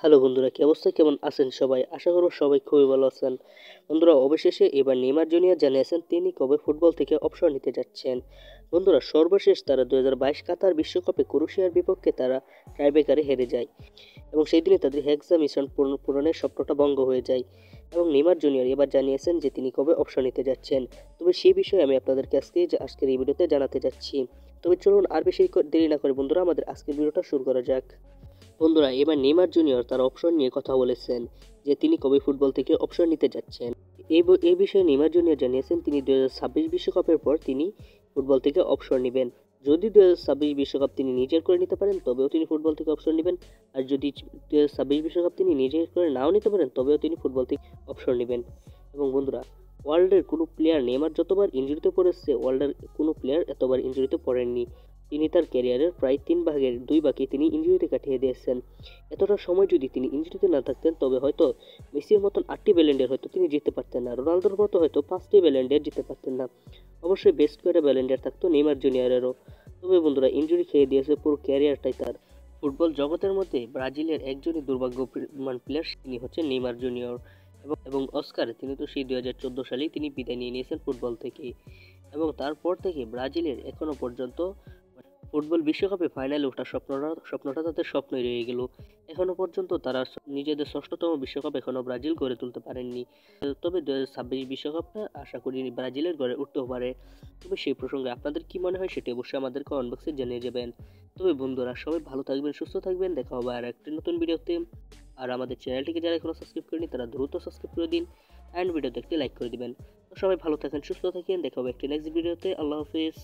Hello বন্ধুরা, কি অবস্থা, কেমন আছেন সবাই? আশা করব সবাই খুবই ভালো আছেন। বন্ধুরা, অবশেষে এবার নেইমার জুনিয়র জানিয়েছেন তিনি কবে ফুটবল থেকে অবসর নিতে যাচ্ছেন। বন্ধুরা, সর্বশেষ তারা 2022 কাতার বিশ্বকাপে ক্রোয়েশিয়ার বিপক্ষে তারা টাইব্রেকারে হেরে যায় এবং সেই দিনে তাদের হেক্সা মিশন পূরণের স্বপ্নটা ভঙ্গ হয়ে যায় এবং নেইমার জুনিয়র এবার জানিয়েছেন যে তিনি কবে অবসর নিতে যাচ্ছেন। তবে সেই বিষয়ে আমি আপনাদেরকে আজকের এই ভিডিওতে জানাতে যাচ্ছি। তবে চলুন আর বেশি দেরি না করে বন্ধুরা আমাদের আজকের ভিডিওটা শুরু করা যাক। বন্ধুরা, এবার নেইমার জুনিয়র তার অবসর নিয়ে কথা বলেছেন যে তিনি কবে ফুটবল থেকে অবসর নিতে যাচ্ছেন। এই বিষয়ে নেইমার জুনিয়র জানিয়েছেন তিনি 2026 বিশ্বকাপের পর তিনি ফুটবল থেকে অবসর নেবেন। যদি 2026 বিশ্বকাপ তিনি নিজের করে নিতে পারেন তবেও তিনি ফুটবল থেকে অবসর নেবেন, আর যদি 2026 বিশ্বকাপ তিনি নিজের করে নাও নিতে পারেন তবেও তিনি ফুটবল থেকে অবসর নেবেন। এবং বন্ধুরা, ওয়ার্ল্ডের কোনো প্লেয়ার, নেইমার যতবার ইনজুরিতে পড়েছে ওয়ার্ল্ডের কোনো প্লেয়ার এতবার ইনজুরিতে পড়েননি। তিনি তার ক্যারিয়ারের প্রায় 3/2 তিনি ইনজুরিতে কাটিয়ে দিয়েছেন। এতটা সময় যদি তিনি ইনজুরিতে না থাকতেন তবে হয়তো মেসির মতন 8টি ব্যালন্ডিয়র হয়তো তিনি জিততে পারতেন না, রোনালদোর মতো হয়তো 5টি ব্যালন্ডিয়র জিততে পারতেন না। অবশ্যই বেস্ট কয়েকটা ব্যালন্ডিয়র থাকতো নেইমার জুনিয়রেরও। তবে বন্ধুরা, ইনজুরি খেয়ে দিয়েছে পুরো ক্যারিয়ারটাই তার। ফুটবল জগতের মধ্যে ব্রাজিলের একজনই দুর্ভাগ্যবান প্লেয়ার, তিনি হচ্ছেন নেইমার জুনিয়র। এবং অস্কার তিনি তো সেই 2014 সালেই তিনি বিদায় নিয়ে নিয়েছেন ফুটবল থেকে এবং তারপর থেকে ব্রাজিলের এখনো পর্যন্ত ফুটবল বিশ্বকাপে ফাইনালে ওঠার স্বপ্নটা তাদের স্বপ্নই রয়ে গেল। এখনো পর্যন্ত তারা নিজেদের ষষ্ঠতম বিশ্বকাপ এখনো ব্রাজিল গড়ে তুলতে পারেননি। তবে 2026 বিশ্বকাপটা আশা করি ব্রাজিলের গড়ে উঠতেও পারে। তবে সেই প্রসঙ্গে আপনাদের কি মনে হয় সেটি অবশ্যই আমাদের কমেন্ট বক্সে জানিয়ে যাবেন। তবে বন্ধুরা, সবাই ভালো থাকবেন, সুস্থ থাকবেন, দেখা হবে আর একটি নতুন ভিডিওতে। আর আমাদের চ্যানেলটিকে যারা এখনো সাবস্ক্রাইব করেনি তারা দ্রুত সাবস্ক্রাইব করে দিন অ্যান্ড ভিডিওতে একটি লাইক করে দিবেন। তো সবাই ভালো থাকেন, সুস্থ থাকেন, দেখা হবে একটি নেক্সট ভিডিওতে। আল্লাহ হাফিজ।